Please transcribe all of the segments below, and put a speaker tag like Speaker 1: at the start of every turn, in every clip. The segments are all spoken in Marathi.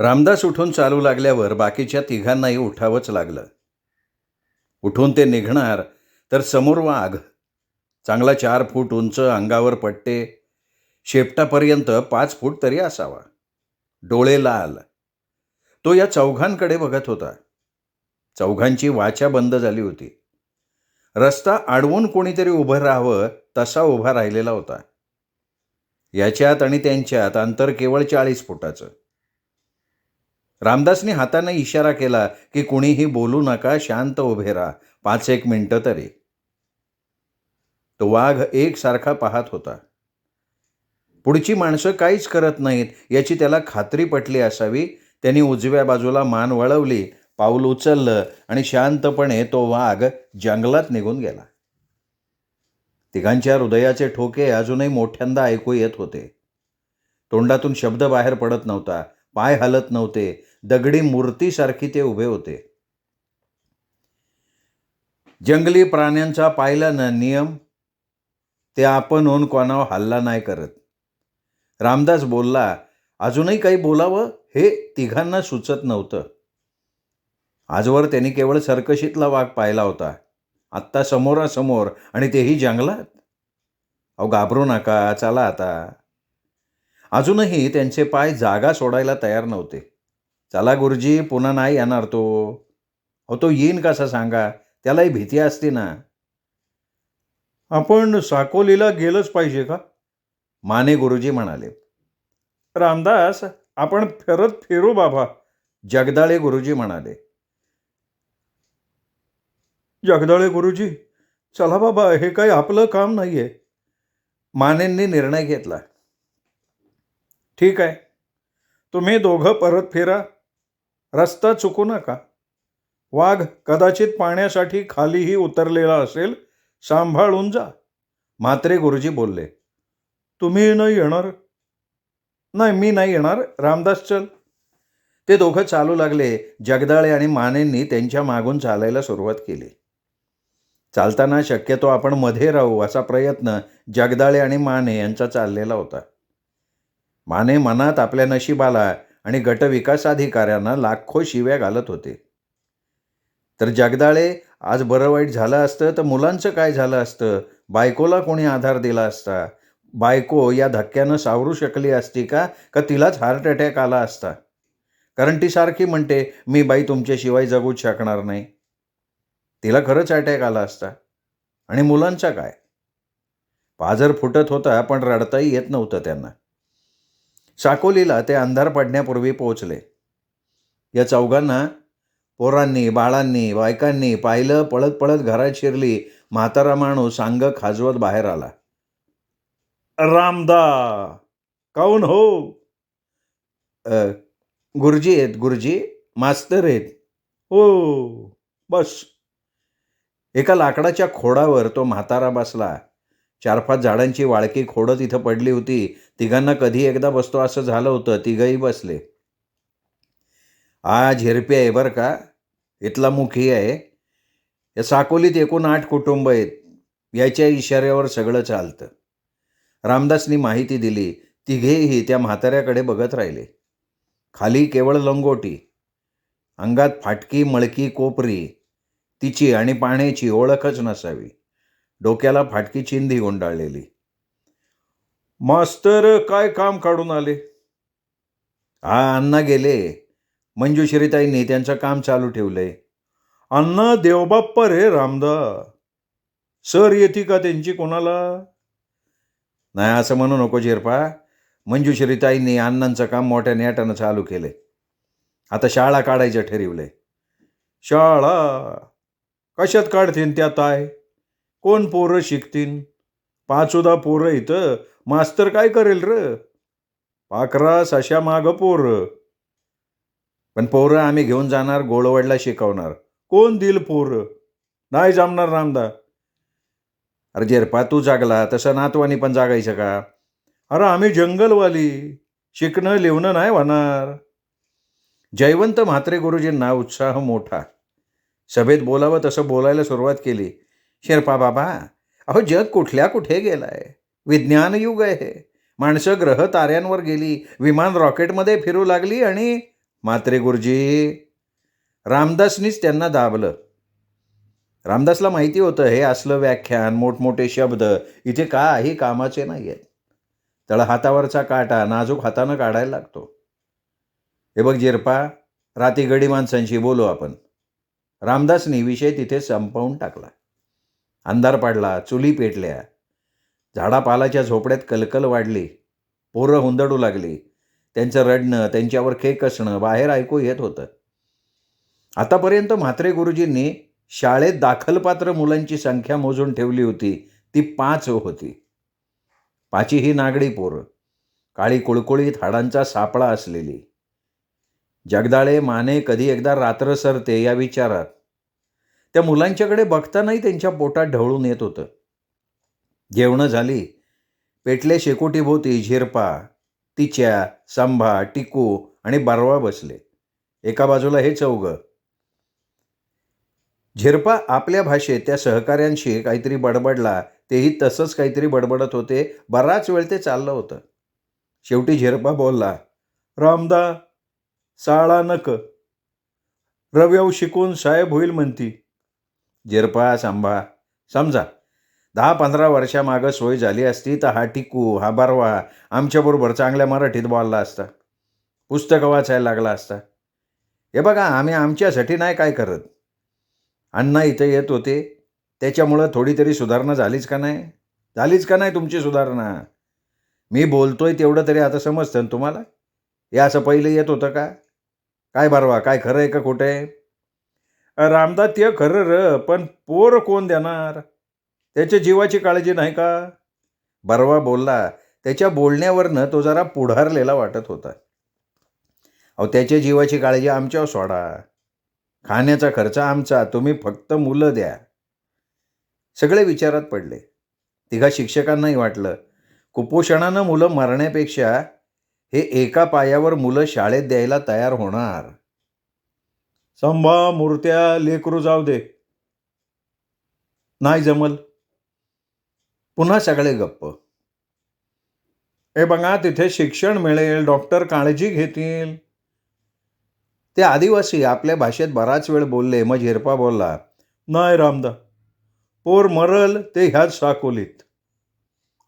Speaker 1: रामदास उठून चालू लागल्यावर बाकीच्या तिघांनाही उठावंच लागलं. उठून ते निघणार तर समोर वाघ, चांगला 4 फूट उंच, अंगावर पट्टे, शेपटापर्यंत 5 फूट तरी असावा, डोळे लाल. तो या चौघांकडे बघत होता. चौघांची वाचा बंद झाली होती. रस्ता अडवून कोणीतरी उभं राहावं तसा उभा राहिलेला होता. याच्यात आणि त्यांच्यात अंतर केवळ 40 फुटाचं. रामदासने हाताने इशारा केला की कुणीही बोलू नका, शांत उभे राहा, 5-1 मिनिटं तरी. तो वाघ एकसारखा पाहत होता. पुढची माणसं काहीच करत नाहीत याची त्याला खात्री पटली असावी. त्यांनी उजव्या बाजूला मान वळवली, पाऊल उचललं आणि शांतपणे तो वाघ जंगलात निघून गेला. तिघांच्या हृदयाचे ठोके अजूनही मोठ्यांदा ऐकू येत होते. तोंडातून शब्द बाहेर पडत नव्हता, पाय हलत नव्हते, दगडी मूर्तीसारखी ते उभे होते. जंगली प्राण्यांचा पाहिला ना नियम, ते आपणहून कोणावर हल्ला नाही करत. रामदास बोलला. अजूनही काही बोलावं हे तिघांना सुचत नव्हतं. आजवर त्यांनी केवळ सर्कशीतला वाघ पाहिला होता, आत्ता समोरासमोर, आणि तेही जंगलात. अहो घाबरू नका, चला आता. अजूनही त्यांचे पाय जागा सोडायला तयार नव्हते. चला गुरुजी, पुन्हा नाही येणार तो. अहो तो येईन कसा सांगा, त्यालाही भीती असते ना. आपण साकोलीला गेलंच पाहिजे का? माने गुरुजी म्हणाले. रामदास, आपण फिरत फिरू बाबा, जगदाळे गुरुजी म्हणाले. जगदाळे गुरुजी, चला बाबा, हे काही आपलं काम नाहीये. मानेंनी निर्णय घेतला. ठीक आहे, तुम्ही दोघं परत फिरा, रस्ता चुकू नका. वाघ कदाचित पाण्यासाठी खालीही उतरलेला असेल, सांभाळून जा. म्हात्रे गुरुजी बोलले. तुम्ही नाही येणार? नाही, मी नाही येणार. रामदास चल. ते दोघं चालू लागले. जगदाळे आणि मानेंनी त्यांच्या मागून चालायला सुरुवात केली. चालताना शक्यतो आपण मध्ये राहू असा प्रयत्न जगदाळे आणि माने यांचा चाललेला होता. माने मनात आपल्या नशिबाला आणि गटविकास अधिकाऱ्यांना लाखो शिव्या घालत होते. तर जगदाळे, आज बरं वाईट झालं असतं तर मुलांचं काय झालं असतं, बायकोला कोणी आधार दिला असता, बायको या धक्क्यानं सावरू शकली असती का तिलाच हार्ट अटॅक आला असता. कारण ती सारखी म्हणते, मी बाई तुमच्याशिवाय जगूच शकणार नाही. तिला खरंच अटॅक आला असता. आणि मुलांचा काय? पाझर फुटत होता पण रडताही येत नव्हतं त्यांना. साकोलीला ते अंधार पडण्यापूर्वी पोहोचले. या चौघांना पोरांनी, बाळांनी, बायकांनी पाहिलं. पळत पळत घरात शिरली. म्हातारा माणूस अंग खाजवत बाहेर आला. रामदा, काऊन हो? गुरुजी आहेत, गुरुजी, मास्तर आहेत. हो, बस. एका लाकडाच्या खोडावर तो म्हातारा बसला. 4-5 झाडांची वाळकी खोडं तिथं पडली होती. तिघांना कधी एकदा बसतो असं झालं होतं. तिघही बसले. झिरपे आहे बरं का, इथला मुखी आहे. या साकोलीत एकूण 8 कुटुंब आहेत. याच्या इशाऱ्यावर सगळं चालतं. रामदासनी माहिती दिली. तिघेही त्या म्हाताऱ्याकडे बघत राहिले. खाली केवळ लंगोटी, अंगात फाटकी मळकी कोपरी, तिची आणि पाण्याची ओळखच नसावी. डोक्याला फाटकी चिंधी गुंडाळलेली. मास्तर काय काम काढून आले? अण्णा गेले. मंजुश्रीताईंनी त्यांचं काम चालू ठेवलंय. अण्णा देवबाप्पा रे रामदा. सर येते का त्यांची कोणाला? नाही, असं म्हणू नको झिरपा. मंजुश्रीताईंनी अण्णांचं काम मोठ्या नेटानं चालू केलंय. आता शाळा काढायचं ठरवलंय. शाळा कशात काढतीन त्या ताय? कोण पोरं शिकतीन? 5 पोरं इथं, मास्तर काय करेल र? 11 सशा मागं पोरं. पण पोरं आम्ही घेऊन जाणार, गोळवडला शिकवणार. कोण दिल पोरं? नाही जमणार रामदा. अरे झिरपा, तू जागला तसं नातवानी पण जागायचं का? अरे आम्ही जंगलवाली, शिकणं लिहणं नाही होणार. जयवंत म्हात्रे गुरुजींना उत्साह मोठा. सभेत बोलावं तसं बोलायला सुरुवात केली. शिरपा बाबा, अहो जग कुठल्या कुठे गेलाय. विज्ञान युग आहे. माणसं ग्रह ताऱ्यांवर गेली, विमान रॉकेटमध्ये फिरू लागली आणि म्हात्रे गुरुजी. रामदासनीच त्यांना दाबलं. रामदासला माहिती होतं हे असलं व्याख्यान, मोठमोठे शब्द इथे काही कामाचे नाही आहेत. तळ हातावरचा काटा नाजूक हातानं काढायला लागतो. हे बघ जिरपा, राती गडी माणसांशी बोलू आपण. रामदासनी विषय तिथे संपवून टाकला. अंधार पडला, चुली पेटल्या, झाडापालाच्या झोपड्यात कलकल वाढली, पोरं हुंदडू लागली. त्यांचं रडणं, त्यांच्यावर खेक असणं बाहेर ऐकू येत होतं. आतापर्यंत म्हात्रे गुरुजींनी शाळेत दाखलपात्र मुलांची संख्या मोजून ठेवली होती, ती 5 होती. 5 ही नागडी पोरं, काळी कुळकुळीत हाडांचा सापळा असलेली. जगदाळे माने कधी एकदा रात्र सरते या विचारात त्या मुलांच्याकडे बघतानाही त्यांच्या पोटात ढवळून येत होतं. जेवणं झाली. पेटले शेकोटीभोवती झिरपा, तिच्या, संभा, टिकू आणि बारवा बसले. एका बाजूला हे चौघं. झिरपा आपल्या भाषेत त्या सहकाऱ्यांशी काहीतरी बडबडला, तेही तसंच काहीतरी बडबडत होते. बराच वेळ ते चाललं होतं. शेवटी झिरपा बोलला, रामदा, साळा नक, रव्याव शिकून साहेब होईल म्हणती. झिरपा, संभा, समजा 10-15 वर्षामागं सोय झाली असती तर हा टिकू, हा बारवा आमच्याबरोबर चांगल्या मराठीत बोलला असता, पुस्तकं वाचायला लागला असता. हे बघा, आम्ही आमच्यासाठी नाही काय करत. अण्णा इथं येत होते, त्याच्यामुळं थोडी तरी सुधारणा झालीच का नाही? झालीच का नाही तुमची सुधारणा? मी बोलतोय तेवढं तरी आता समजतं ना तुम्हाला? हे असं पहिलं येत होतं का? काय बारवा, काय खरं आहे का खोटं आहे? रामदा, ते खरं र, पण पोर कोण देणार? त्याच्या जीवाची काळजी नाही का? बारवा बोलला. त्याच्या बोलण्यावरनं तो जरा पुढारलेला वाटत होता. अहो, त्याच्या जीवाची काळजी आमच्यावर सोडा. खाण्याचा खर्च आमचा, तुम्ही फक्त मुलं द्या. सगळे विचारात पडले. तिघा शिक्षकांनाही वाटलं, कुपोषणानं मुलं मरण्यापेक्षा हे एका पायावर मुलं शाळेत द्यायला तयार होणार. संभा, मूर्त्या, लेकरू जाऊ दे. नाही जमल. पुन्हा सगळे गप्प. हे बघा, तिथे शिक्षण मिळेल, डॉक्टर काळजी घेतील. ते आदिवासी आपल्या भाषेत बराच वेळ बोलले. मग झिरपा बोलला, नाही रामदा, पोर मरल ते ह्याच साकोलीत.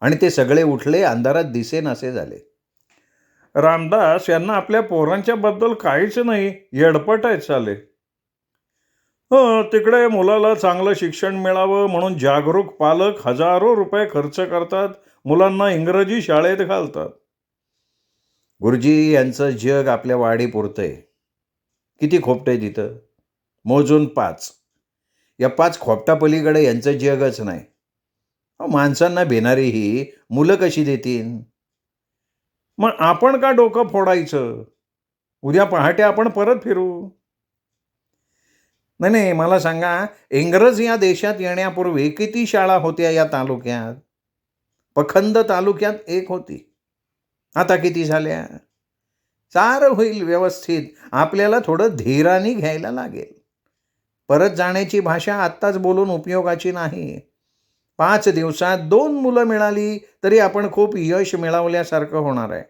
Speaker 1: आणि ते सगळे उठले. अंधारात दिसेनासे झाले. रामदास यांना आपल्या पोरांच्या बद्दल काहीच नाही, येडपट आहेत चाले. तिकडे मुलाला चांगलं शिक्षण मिळावं म्हणून जागरूक पालक हजारो रुपये खर्च करतात, मुलांना इंग्रजी शाळेत घालतात. गुरुजी, यांचं जग आपल्या वाडी पुरतंय. किती खोपटंय तिथं? मोजून 5. या 5 खोपटापलीकडे यांचं जगच नाही. माणसांना भिणारी ही मुलं कशी देतील? मग आपण का डोकं फोडायचं? उद्या पहाटे आपण परत फिरू. नाही, मला सांगा, इंग्रज या देशात येण्यापूर्वी किती शाळा होत्या या तालुक्यात? पखंद तालुक्यात 1 होती. आता किती झाल्या? 4 होईल व्यवस्थित. आपल्याला थोडं धीराने घ्यायला लागेल. परत जाण्याची भाषा आत्ताच बोलून उपयोगाची नाही. 5 दिवसात 2 मुलं मिळाली तरी आपण खूप यश मिळवल्यासारखं होणार आहे.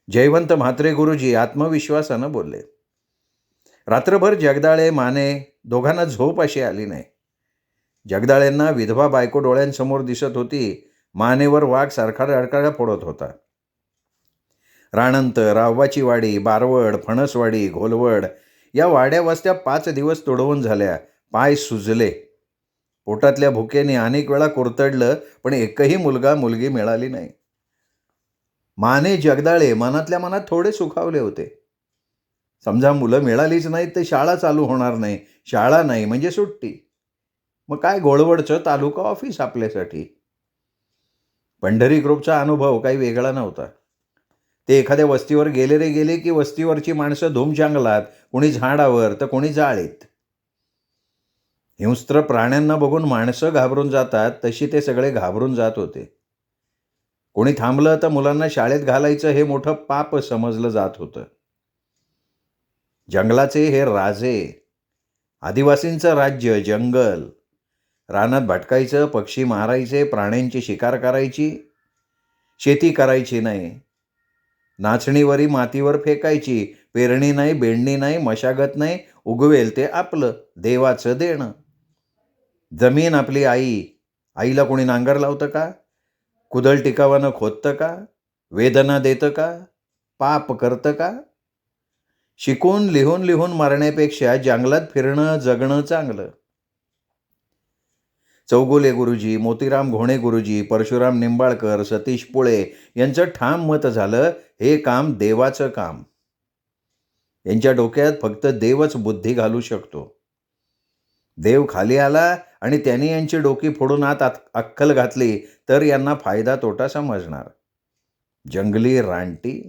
Speaker 1: जयवंत म्हात्रे गुरुजी आत्मविश्वासानं बोलले. रात्रभर जगदाळे, माने दोघांना झोप अशी आली नाही. जगदाळेंना विधवा बायको डोळ्यांसमोर दिसत होती. मानेवर वाघ सारखा रडकाळा फोडत होता. राणंत, रावबाची वाडी, बारवड, फणसवाडी, घोलवड या वाड्या वस्त्या 5 दिवस तुडवून झाल्या. पाय सुजले. पोटातल्या भुकेने अनेक वेळा कुरतडलं, पण एकही मुलगा मुलगी मिळाली नाही. माने जगदाळे मनातल्या मनात थोडे सुखावले होते. समजा मुलं मिळालीच नाहीत तर शाळा चालू होणार नाही. शाळा नाही म्हणजे सुट्टी. मग काय घोळवडचं तालुका ऑफिस आपल्यासाठी. पंढरी ग्रुपचा अनुभव काही वेगळा नव्हता. ते एखाद्या वस्तीवर गेले रे गेले की वस्तीवरची माणसं धूम जंगलात, कोणी झाडावर तर कोणी जाळीत. हिंस्त्र प्राण्यांना बघून माणसं घाबरून जातात तशी ते सगळे घाबरून जात होते. कोणी थांबलं तर मुलांना शाळेत घालायचं हे मोठं पाप समजलं जात होतं. जंगलाचे हे राजे, आदिवासींचं राज्य जंगल. रानात भटकायचं, पक्षी मारायचे, प्राण्यांची शिकार करायची, शेती करायची नाही. नाचणीवरी मातीवर फेकायची. पेरणी नाही, बेंडणी नाही, मशागत नाही, उगवेल ते आपलं, देवाचं देणं. जमीन आपली आई. आईला कोणी नांगर लावतं का? कुदळ टिकावानं खोदतं का? वेदना देतं का? पाप करतं का? शिकून लिहून लिहून मरण्यापेक्षा जंगलात फिरणं जगणं चांगलं. चौगुले गुरुजी, मोतीराम घोणे गुरुजी, परशुराम निंबाळकर, सतीश पुळे यांचं ठाम मत झालं, हे काम देवाचं काम. यांच्या डोक्यात फक्त देवच बुद्धी घालू शकतो. देव खाली आला आणि त्यांनी यांची डोकी फोडून आत अक्कल घातली तर यांना फायदा तोटा समजणार. जंगली रानटी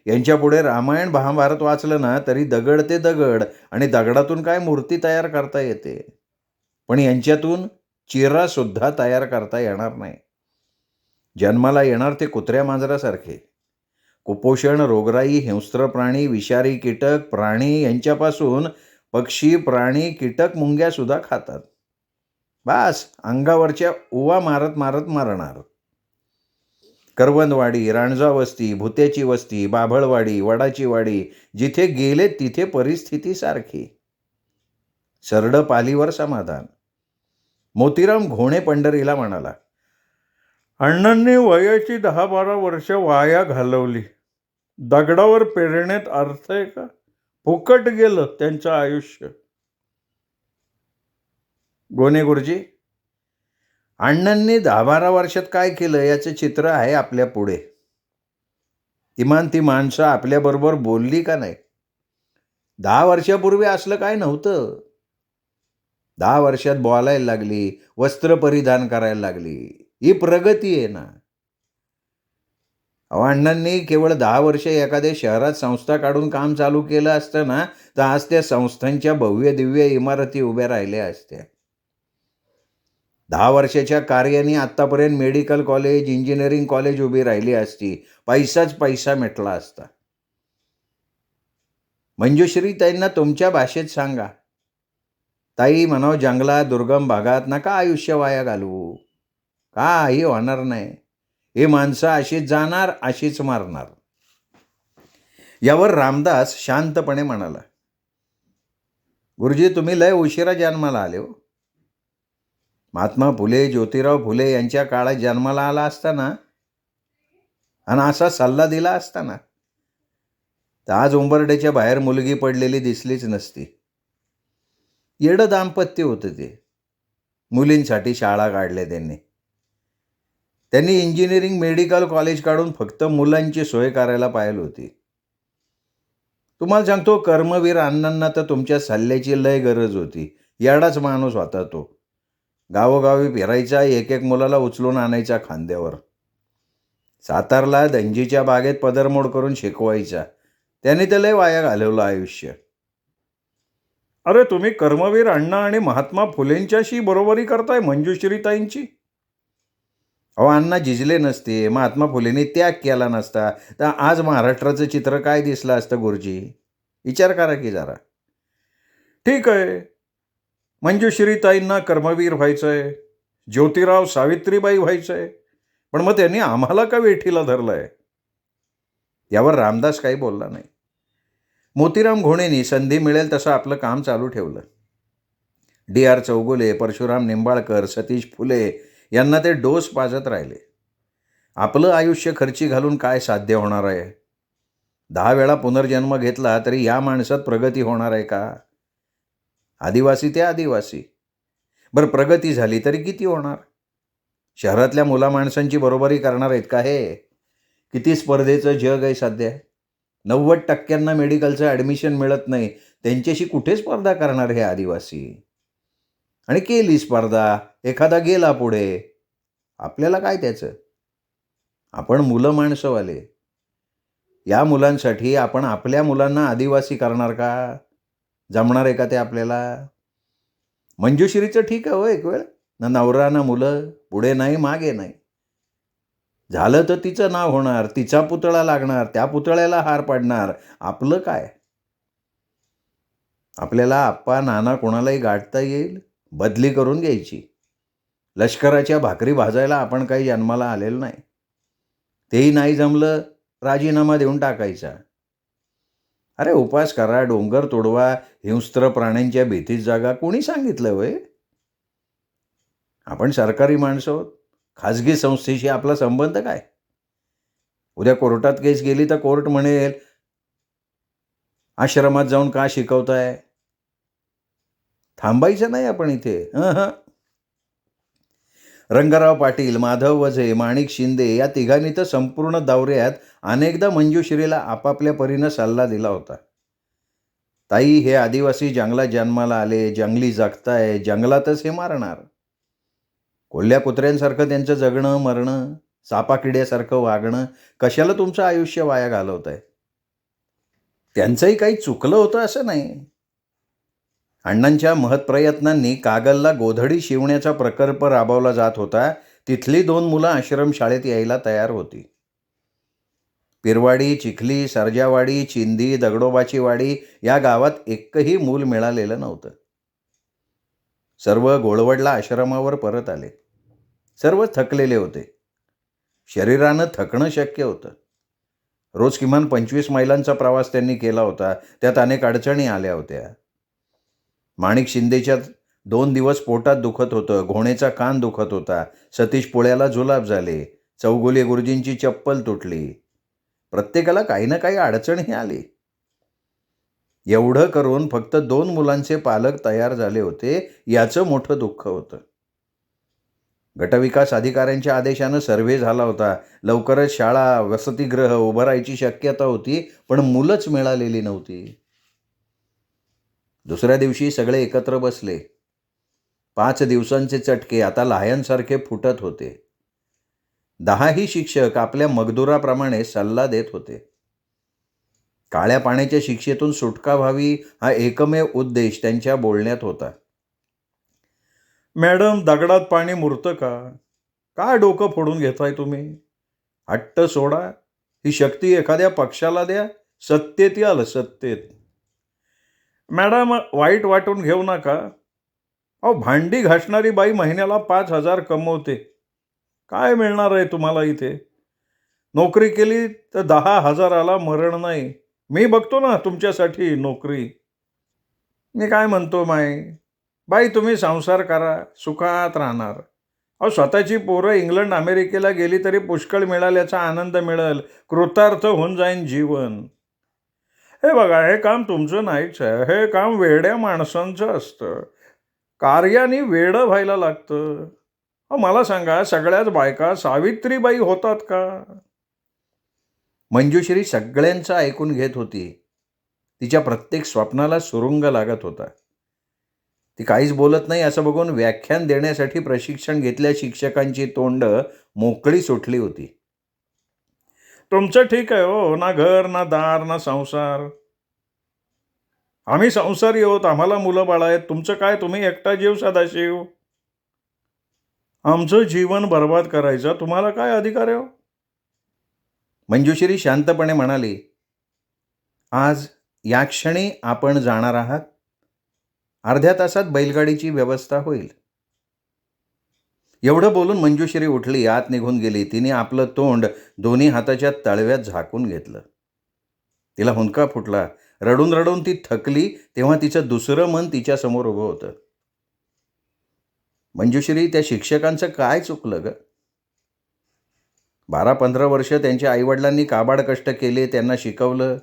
Speaker 1: यांच्यापुढे रामायण महाभारत वाचलं ना तरी दगड ते दगड, आणि दगडातून काय मूर्ती तयार करता येते, पण यांच्यातून चिरा सुद्धा तयार करता येणार नाही. जन्माला येणार ते कुत्र्या मांजरासारखे. कुपोषण, रोगराई, हिंस्त्र प्राणी, विषारी कीटक, प्राणी यांच्यापासून पक्षी, प्राणी, कीटक, मुंग्या सुद्धा खातात. बास अंगावरच्या उवा मारत मारत मरणार. करवंदवाडी, रांजा वस्ती, भुत्याची वस्ती, बाभळवाडी, वडाची वाडी, जिथे गेले तिथे परिस्थिती सारखी. सरडं पालीवर समाधान. मोतीराम घोणे पंढरीला म्हणाला, अण्णांनी वयाची 10-12 वर्ष वाया घालवली. दगडावर पेरण्यात अर्थ आहे का? फुकट गेलं त्यांचं आयुष्य. गोने गुरुजी, अण्णांनी 10-12 वर्षात काय केलं याचं चित्र आहे आपल्या पुढे. किमान ती माणसं आपल्याबरोबर बोलली का नाही? 10 वर्षापूर्वी असलं काय नव्हतं. 10 वर्षात बोलायला लागली, वस्त्र परिधान करायला लागली. ही प्रगती आहे ना. अण्णांनी केवळ 10 वर्ष एखाद्या शहरात संस्था काढून काम चालू केलं असतं ना, तर आज त्या संस्थांच्या भव्य दिव्य इमारती उभ्या राहिल्या असत्या. 10 वर्षाच्या कार्याने आत्तापर्यंत मेडिकल कॉलेज, इंजिनिअरिंग कॉलेज उभी राहिली असती. पैसाच पैसा मिटला असता. मंजुश्री ताईंना तुमच्या भाषेत सांगा, ताई म्हणावं, जंगलात दुर्गम भागात नका आयुष्य वाया घालवू. काही होणार नाही. हे माणसं अशीच जाणार, अशीच मारणार. यावर रामदास शांतपणे म्हणाला, गुरुजी तुम्ही लय उशिरा जन्माला आले हो. महात्मा फुले, ज्योतिराव फुले यांच्या काळात जन्माला आला असताना आणि असा सल्ला दिला असताना तर आज उंबरड्याच्या बाहेर मुलगी पडलेली दिसलीच नसती. येडं दाम्पत्य होतं ते. मुलींसाठी शाळा काढल्या त्यांनी इंजिनिअरिंग मेडिकल कॉलेज काढून फक्त मुलांची सोय करायला पाहिजे होती. तुम्हाला सांगतो, कर्मवीर अण्णांना तर तुमच्या सल्ल्याची लय गरज होती. येडाच माणूस होता तो. गावोगावी फिरायचा, एक एक मुलाला उचलून आणायचा खांद्यावर. सातारला धंजीच्या बागेत पदरमोड करून शिकवायचा. त्याने तर लय वाया घालवलं आयुष्य. अरे तुम्ही कर्मवीर अण्णा आणि महात्मा फुलेंच्याशी बरोबरी करताय मंजुश्रीताईंची. अण्णा झिजले नसते, महात्मा फुलेंनी त्याग केला नसता, तर आज महाराष्ट्राचं चित्र काय दिसलं असतं गुरुजी? विचार करा की जरा. ठीक आहे, मंजुश्रीताईंना कर्मवीर व्हायचंय, ज्योतिराव सावित्रीबाई व्हायचंय, पण मग त्यांनी आम्हाला का वेठीला धरलंय? यावर रामदास काही बोलला नाही. मोतीराम घोणेंनी संधी मिळेल तसं आपलं काम चालू ठेवलं. D.R. चौगुले, परशुराम निंबाळकर, सतीश फुले यांना ते डोस पाजत राहिले. आपलं आयुष्य खर्ची घालून काय साध्य होणार आहे? 10 वेळा पुनर्जन्म घेतला तरी या माणसात प्रगती होणार आहे का? आदिवासी ते आदिवासी. बरं प्रगती झाली तरी किती होणार? शहरातल्या मुला माणसांची बरोबरी करणार आहेत का हे? किती स्पर्धेचं जग आहे सध्या. 90% मेडिकलचं ॲडमिशन मिळत नाही. त्यांच्याशी कुठे स्पर्धा करणार हे आदिवासी? आणि केली स्पर्धा, एखादा गेला पुढे, आपल्याला काय त्याचं? आपण मुलं माणसंवाले. या मुलांसाठी आपण आपल्या मुलांना आदिवासी करणार का? जमणार आहे का ते आपल्याला? मंजुश्रीचं ठीक आहे हो, एक वेळ ना नवरा ना मुलं, पुढे नाही मागे नाही. झालं तर तिचं नाव होणार, तिचा पुतळा लागणार, त्या पुतळ्याला हार पाडणार. आपलं काय? आपल्याला आप्पा नाना कोणालाही गाठता येईल, बदली करून घ्यायची. लष्कराच्या भाकरी भाजायला आपण काही जन्माला आलेलं नाही. तेही नाही जमलं राजीनामा देऊन टाकायचा. अरे उपास करा, डोंगर तोडवा, हिंस्त्र प्राण्यांच्या भीतीत जागा, कोणी सांगितलं वय? आपण सरकारी माणसं आहोत. खाजगी संस्थेशी आपला संबंध काय? उद्या कोर्टात केस गेली तर कोर्ट म्हणेल आश्रमात जाऊन का शिकवताय? थांबायचं नाही आपण इथे. रंगराव पाटील, माधव वझे, माणिक शिंदे या तिघांनी तर संपूर्ण दौऱ्यात अनेकदा मंजुश्रीला आपापल्या परीनं सल्ला दिला होता. ताई, हे आदिवासी जंगलात जन्माला आले, जंगली जगताय, जंगलातच हे मारणार. कोल्ह्या कुत्र्यांसारखं त्यांचं जगणं मरणं, सापाकिड्यासारखं वागणं, कशाला तुमचं आयुष्य वाया घालवताय? त्यांचंही काही चुकलं होतं असं नाही. अण्णांच्या महत्प्रयत्नांनी कागलला गोधडी शिवण्याचा प्रकल्प राबवला जात होता. तिथली 2 मुलं आश्रमशाळेत यायला तयार होती. पिरवाडी, चिखली, सर्जावाडी, चिंदी, दगडोबाची वाडी या गावात एकही मूल मिळालेलं नव्हतं. सर्व गोळवडला आश्रमावर परत आले. सर्व थकलेले होते. शरीरानं थकणं शक्य होतं. रोज किमान 25 मैलांचा प्रवास त्यांनी केला होता. त्यात अनेक अडचणी आल्या होत्या. माणिक शिंदेच्या 2 दिवस पोटात दुखत होतं, घोणेचा कान दुखत होता, सतीश पोळ्याला जुलाब झाले, चौगुले गुरुजींची चप्पल तुटली. प्रत्येकाला काही ना काही अडचणही आली. एवढं करून फक्त 2 मुलांचे पालक तयार झाले होते, याचं मोठं दुःख होतं. गटविकास अधिकाऱ्यांच्या आदेशानं सर्व्हे झाला होता. लवकरच शाळा, वसतिगृह उभारायची शक्यता होती, पण मुलंच मिळालेली नव्हती. दुसऱ्या दिवशी सगळे एकत्र बसले. 5 दिवसांचे चटके आता लाह्यांसारखे फुटत होते. 10ही शिक्षक आपल्या मगदुराप्रमाणे सल्ला देत होते. काळ्या पाण्याच्या शिक्षेतून सुटका व्हावी हा एकमेव उद्देश त्यांच्या बोलण्यात होता. मॅडम, दगडात पाणी मुरतं का? काय डोकं फोडून घेताय तुम्ही? हट्ट सोडा. ही शक्ती एखाद्या पक्षाला द्या. सत्तेत याल, सत्तेत. मॅडम, वाईट वाटून घेऊ नका. अहो, भांडी घासणारी बाई महिन्याला 5,000 कमवते. काय मिळणार आहे तुम्हाला इथे? नोकरी केली तर 10,000ला मरण नाही. मी बघतो ना तुमच्यासाठी नोकरी. मी काय म्हणतो बाई, तुम्ही संसार करा, सुखात राहणार. अहो, स्वतःची पोरं इंग्लंड अमेरिकेला गेली तरी पुष्कळ मिळाल्याचा आनंद मिळेल. कृतार्थ होऊन जाईन जीवन. हे बघा, हे काम तुमचं नाहीच आहे. हे काम वेड्या माणसांचं असतं. कार्याने वेडं व्हायला लागतं. मला सांगा, सगळ्याच बायका सावित्रीबाई होतात का? मंजुश्री सगळ्यांचं ऐकून घेत होती. तिच्या प्रत्येक स्वप्नाला सुरुंग लागत होता. ती काहीच बोलत नाही असं बघून व्याख्यान देण्यासाठी प्रशिक्षण घेतल्या शिक्षकांची तोंड मोकळी सुटली होती. तुमचं ठीक आहे हो, ना घर, ना दार, ना संसार. आम्ही संसारी आहोत, आम्हाला मुलं बाळ आहेत. तुमचं काय, तुम्ही एकटा जीव सदाशिव. आमचं जीवन बर्बाद करायचा तुम्हाला काय अधिकार आहे? मंजुश्री शांतपणे म्हणाली, आज या क्षणी आपण जाणार आहात. अर्ध्या तासात बैलगाडीची व्यवस्था होईल. एवढं बोलून मंजुश्री उठली, आत निघून गेली. तिने आपलं तोंड दोन्ही हाताच्या तळव्यात झाकून घेतलं. तिला हुंदका फुटला. रडून रडून ती थकली तेव्हा तिचं दुसरं मन तिच्यासमोर उभं होतं. मंजुश्री, त्या शिक्षकांचं काय चुकलं ग? 12-15 वर्ष त्यांच्या आईवडिलांनी काबाड कष्ट केले, त्यांना शिकवलं.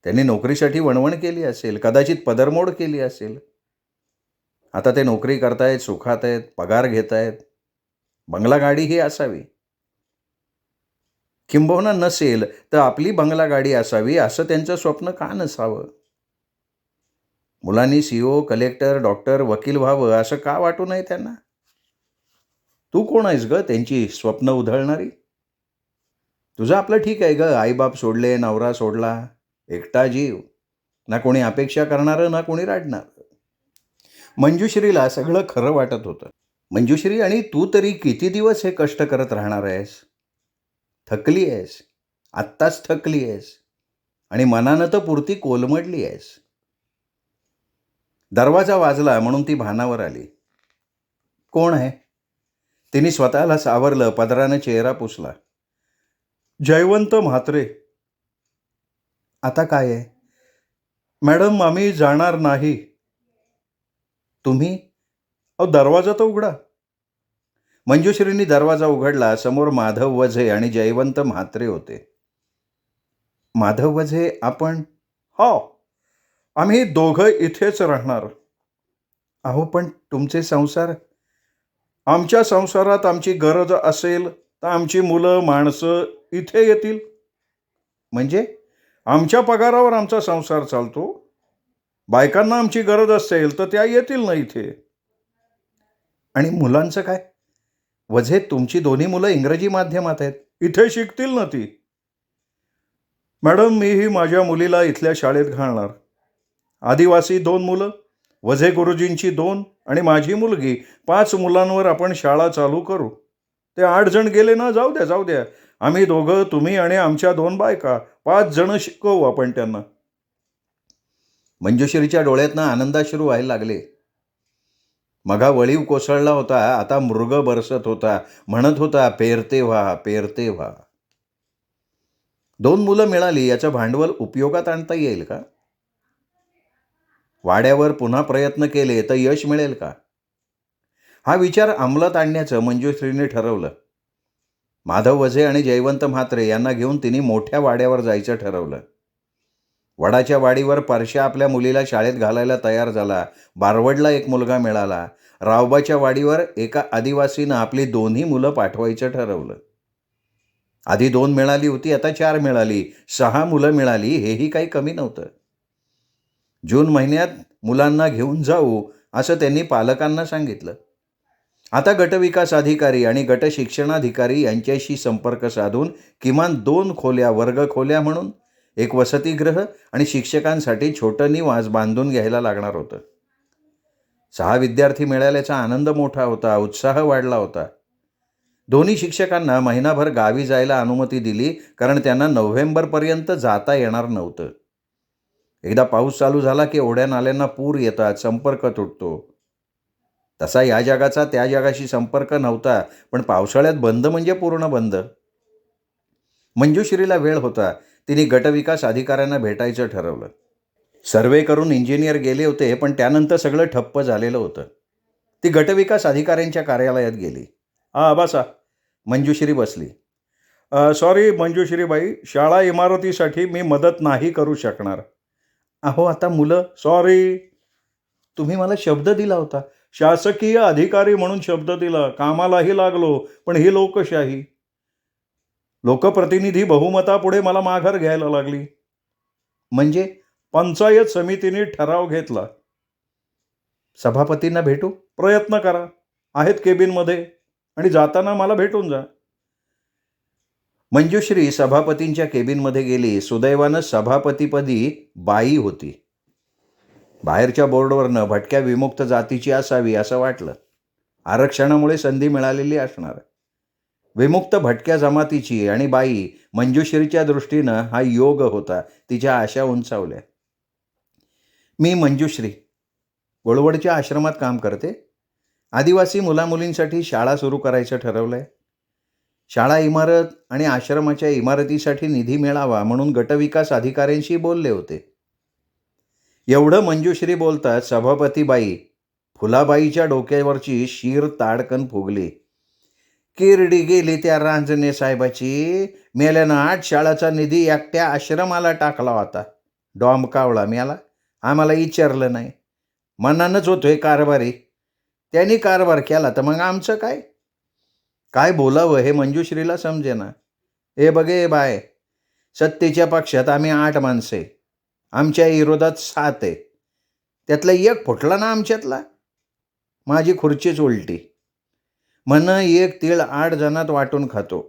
Speaker 1: त्यांनी नोकरीसाठी वणवण केली असेल, कदाचित पदरमोड केली असेल. आता ते नोकरी करतायत, सुखात आहेत, पगार घेत आहेत. बंगला गाडी ही असावी. किंबहुना नसेल तर आपली बंगला गाडी असावी असं त्यांचं स्वप्न का नसावं? मुलांनी CEO, कलेक्टर, डॉक्टर, वकील व्हावं असं का वाटू नये त्यांना? तू कोण आहेस ग त्यांची स्वप्न उधळणारी? तुझं आपलं ठीक आहे ग, आईबाप सोडले, नवरा सोडला, एकटा जीव, ना कोणी अपेक्षा करणारं, ना कोणी रडणार. मंजुश्रीला सगळं खरं वाटत होतं. मंजुश्री, आणि तू तरी किती दिवस हे कष्ट करत राहणार आहेस? थकली आहेस, आत्ताच थकली आहेस, आणि मनानं तर पुरती कोलमडली आहेस. दरवाजा वाजला म्हणून ती भानावर आली. कोण आहे? तिने स्वतःला सावरलं, पदरानं चेहरा पुसला. जयवंत म्हात्रे. आता काय आहे? मॅडम आम्ही जाणार नाही. तुम्ही? अहो दरवाजा तर उघडा. मंजुश्रींनी दरवाजा उघडला. समोर माधव वझे आणि जयवंत म्हात्रे होते. माधव वझे आपण? हो, आम्ही दोघं इथेच राहणार. अहो पण तुमचे संसार? आमच्या संसारात आमची गरज असेल तर आमची मुलं माणसं इथे येतील. म्हणजे आमच्या पगारावर आमचा संसार चालतो. बायकांना आमची गरज असेल तर त्या येतील ना इथे. आणि मुलांचं काय? वझे तुमची दोन्ही मुलं इंग्रजी माध्यमात आहेत. इथे शिकतील ना ती. मॅडम मीही माझ्या मुलीला इथल्या शाळेत घालणार. आदिवासी 2 मुलं, वझे गुरुजींची 2 आणि माझी मुलगी, 5 मुलांवर आपण शाळा चालू करू. ते 8 जण गेले ना, जाऊ द्या जाऊ द्या. आम्ही दोघं, तुम्ही आणि आमच्या 2 बायका, 5 जण शिकवू आपण त्यांना. मंजुश्रीच्या डोळ्यातनं आनंदाश्रू व्हायला लागले. मघा वळीव कोसळला होता, आता मृग बरसत होता. म्हणत होता पेरते व्हा, पेरते व्हा. 2 मुलं मिळाली याचं भांडवल उपयोगात आणता येईल का? वाड्यावर पुन्हा प्रयत्न केले तर यश मिळेल का? हा विचार अंमलात आणण्याचं मंजुश्रीने ठरवलं. माधव वझे आणि जयवंत म्हात्रे यांना घेऊन तिने मोठ्या वाड्यावर जायचं ठरवलं. वडाच्या वाडीवर परश्या आपल्या मुलीला शाळेत घालायला तयार झाला. बारवडला एक मुलगा मिळाला. रावबाच्या वाडीवर एका आदिवासीनं आपली दोन्ही मुलं पाठवायचं ठरवलं. आधी 2 मिळाली होती, आता 4 मिळाली. 6 मुलं मिळाली, हेही काही कमी नव्हतं. जून महिन्यात मुलांना घेऊन जाऊ असं त्यांनी पालकांना सांगितलं. आता गटविकास अधिकारी आणि गट शिक्षणाधिकारी यांच्याशी संपर्क साधून किमान 2 खोल्या, वर्गखोल्या म्हणून एक वसतिगृह आणि शिक्षकांसाठी छोटं निवास बांधून घ्यायला लागणार होतं. 6 विद्यार्थी मिळाल्याचा आनंद मोठा होता, उत्साह वाढला होता. दोन्ही शिक्षकांना महिनाभर गावी जायला अनुमती दिली, कारण त्यांना नोव्हेंबरपर्यंत जाता येणार नव्हतं. एकदा पाऊस चालू झाला की ओढ्या नाल्यांना पूर येतात, संपर्क तुटतो. तसा या जगाचा त्या जगाशी संपर्क नव्हता, पण पावसाळ्यात बंद म्हणजे पूर्ण बंद. मंजुश्रीला वेळ होता. तिने गटविकास अधिकाऱ्यांना भेटायचं ठरवलं. सर्वे करून इंजिनियर गेले होते, पण त्यानंतर सगळं ठप्प झालेलं होतं. ती गटविकास अधिकाऱ्यांच्या कार्यालयात गेली. बसा. मंजुश्री बसली. सॉरी मंजुश्रीबाई, शाळा इमारतीसाठी मी मदत नाही करू शकणार. अहो आता मुलं. सॉरी. तुम्ही मला शब्द दिला होता. शासकीय अधिकारी म्हणून शब्द दिला. कामालाही लागलो, पण ही लोकशाही. लोकप्रतिनिधी बहुमतापुढे मला माघार घ्यायला लागली. म्हणजे पंचायत समितीने ठराव घेतला. सभापतींना भेटू? प्रयत्न करा. आहेत केबिनमध्ये, आणि जाताना मला भेटून जा. मंजुश्री सभापतींच्या केबिनमध्ये गेली. सुदैवानं सभापतीपदी बाई होती. बाहेरच्या बोर्डवरनं भटक्या विमुक्त जातीची असावी असं वाटलं. आरक्षणामुळे संधी मिळालेली असणार. विमुक्त भटक्या जमातीची आणि बाई, मंजुश्रीच्या दृष्टीनं हा योग होता. तिच्या आशा उंचावल्या. मी मंजुश्री गोळवडच्या आश्रमात काम करते. आदिवासी मुलामुलींसाठी शाळा सुरू करायचं ठरवलंय. शाळा इमारत आणि आश्रमाच्या इमारतीसाठी निधी मिळावा म्हणून गटविकास अधिकाऱ्यांशी बोलले होते. एवढं मंजुश्री बोलतात सभापतीबाई फुलाबाईच्या डोक्यावरची शीर ताडकन फुगली. किरडी गेली त्या रांजणे साहेबाची. मेल्यानं 8 शाळाचा निधी एकट्या आश्रमाला टाकला होता. डॉमकावळा मेला, आम्हाला विचारलं नाही. मनानच होतोय कारभारी. त्यांनी कारभार केला तर मग आमचं काय? काय बोलावं हे मंजुश्रीला समजेना. हे बघे बाय, सत्तेच्या पक्षात आम्ही 8 माणसे, आमच्या विरोधात 7 आहे. त्यातला एक फुटला ना आमच्यातला, माझी खुर्चीच उलटी. म्हण 1 तीळ 8 जणात वाटून खातो.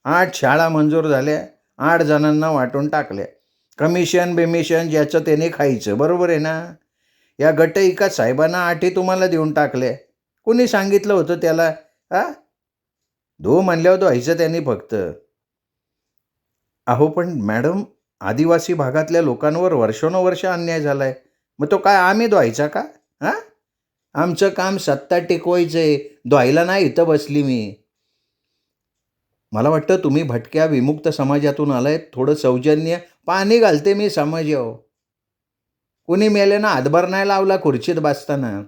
Speaker 1: 8 शाळा मंजूर झाल्या, 8 जणांना वाटून टाकल्या. कमिशन बिमिशन ज्याचं त्याने खायचं, बरोबर आहे ना? या गटविकास साहेबांना 8 तुम्हाला देऊन टाकल्या. कुणी सांगितलं होतं त्याला? दो म्हणल्यावर व्हायचं त्यांनी फक्त. अहो पण मॅडम, आदिवासी भागातल्या लोकांवर वर्षानुवर्ष अन्याय झालाय. मग तो काय आम्ही धुवायचा का? आमचं काम सत्ता टिकवायचंय. धुवायला नाही इथं बसली मी.
Speaker 2: मला वाटतं तुम्ही भटक्या विमुक्त समाजातून आलायत. थोडं सौजन्य. पाणी घालते मी समाजावर. कुणी मेल्यानं हातभार नाही लावला खुर्चीत बसताना.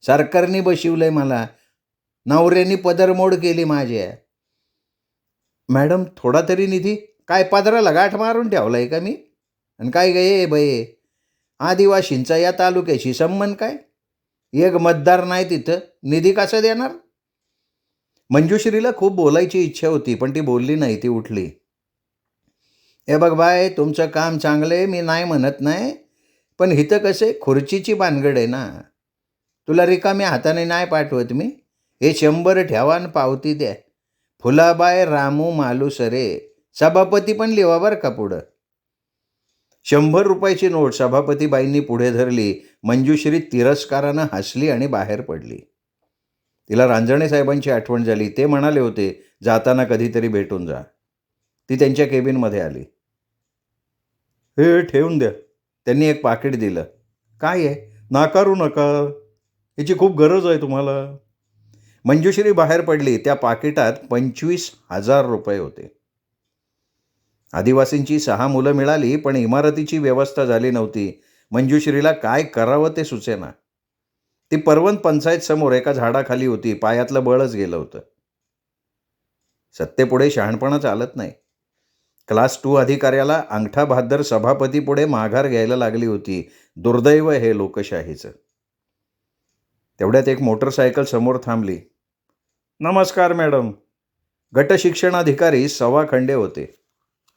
Speaker 2: सरकारने बशिवलंय मला. नवऱ्यानी पदरमोड केली माझ्या. मॅडम थोडा तरी निधी. काय पदराला गाठ मारून ठेवलाय का मी? आणि काय गे बये, आदिवासींचा या तालुक्याशी संबंध काय? एक मतदार नाही तिथं, निधी कसा देणार? मंजुश्रीला खूप बोलायची इच्छा होती, पण ती बोलली नाही. ती उठली. हे बघ बाय, तुमचं काम चांगलं आहे, मी नाही म्हणत नाही, पण इथं कसं खुर्चीची भानगड आहे ना. तुला रिकाम्या हाताने नाही पाठवत मी. हे 100 ठेवा आणि पावती द्या. फुलाबाय रामू मालुसरे, सभापती पण लिहा बरं का पुढं. 100 रुपयाची नोट सभापतीबाईंनी पुढे धरली. मंजुश्री तिरस्कारानं हसली आणि बाहेर पडली. तिला रांजणे साहेबांची आठवण झाली. ते म्हणाले होते, जाताना कधीतरी भेटून जा. ती त्यांच्या केबिनमध्ये आली.
Speaker 1: हे ठेवून द्या.
Speaker 2: त्यांनी एक पाकिट दिलं. काय आहे?
Speaker 1: नाकारू नका, याची खूप गरज आहे तुम्हाला.
Speaker 2: मंजुश्री बाहेर पडली. त्या पाकिटात 25,000 रुपये होते. आदिवासींची 6 मुलं मिळाली, पण इमारतीची व्यवस्था झाली नव्हती. मंजुश्रीला काय करावं ते सुचेना. ती परवंत पंचायत समोर एका झाडाखाली होती. पायातलं बळच गेलं होतं. सत्तेपुढे शहाणपणा चालत नाही. क्लास 2 अधिकाऱ्याला अंगठा बहाद्दर सभापतीपुढे माघार घ्यायला लागली होती. दुर्दैव हे लोकशाहीचं. तेवढ्यात एक मोटरसायकल समोर थांबली.
Speaker 1: नमस्कार मॅडम.
Speaker 2: गट शिक्षणाधिकारी सवा खंडे होते.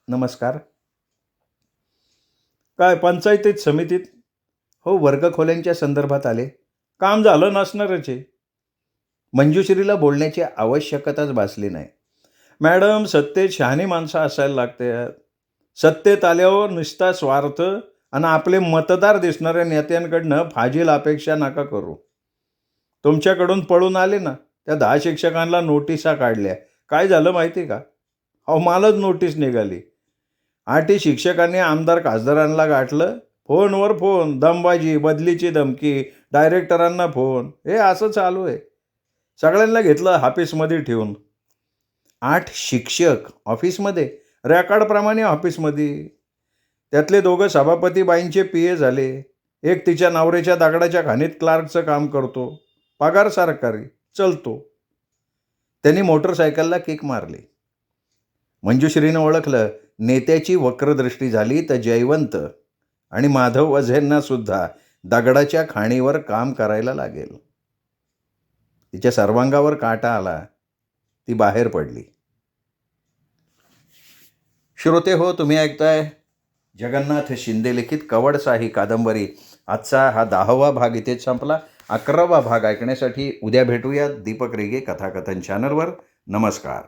Speaker 2: नमस्कार.
Speaker 1: काय पंचायतीत समितीत?
Speaker 2: हो, वर्गखोल्यांच्या संदर्भात आले.
Speaker 1: काम झालं नसणारच आहे.
Speaker 2: मंजुश्रीला बोलण्याची आवश्यकताच भासली नाही.
Speaker 1: मॅडम, सत्तेत शहाणी माणसं असायला लागतात. सत्तेत आल्यावर नुसता स्वार्थ आणि आपले मतदार दिसणाऱ्या नेत्यांकडनं फाजील अपेक्षा नका करू. तुमच्याकडून पळून आले ना, त्या 10 शिक्षकांना नोटिसा काढल्या. काय झालं माहिती का? मलाच नोटीस निघाली. 8 शिक्षकांनी आमदार खासदारांना गाठलं. फोनवर फोन, दमबाजी, बदलीची धमकी, डायरेक्टरांना फोन. हे असं चालू आहे. सगळ्यांना घेतलं ऑफिसमध्ये ठेवून.
Speaker 2: 8 शिक्षक ऑफिसमध्ये?
Speaker 1: रेकॉर्डप्रमाणे ऑफिसमध्ये. त्यातले 2 सभापतीबाईंचे PA झाले. एक तिच्या नवऱ्याच्या दगडाच्या खाणीत क्लार्कचं काम करतो. पगार सरकारी, चलतो.
Speaker 2: त्यांनी मोटरसायकलला किक मारली. मंजुश्रीनं ओळखलं. नेत्याची वक्रदृष्टी झाली तर जयवंत आणि माधव वझेंना सुद्धा दगडाच्या खाणीवर काम करायला लागेल. तिच्या सर्वांगावर काटा आला. ती बाहेर पडली. श्रोते हो, तुम्ही ऐकताय जगन्नाथ शिंदे लिखित कवडसा ही कादंबरी. आजचा हा 10वा भाग इथेच संपला. 11वा भाग ऐकण्यासाठी उद्या भेटूया दीपक रिगे कथाकथन चॅनलवर. नमस्कार.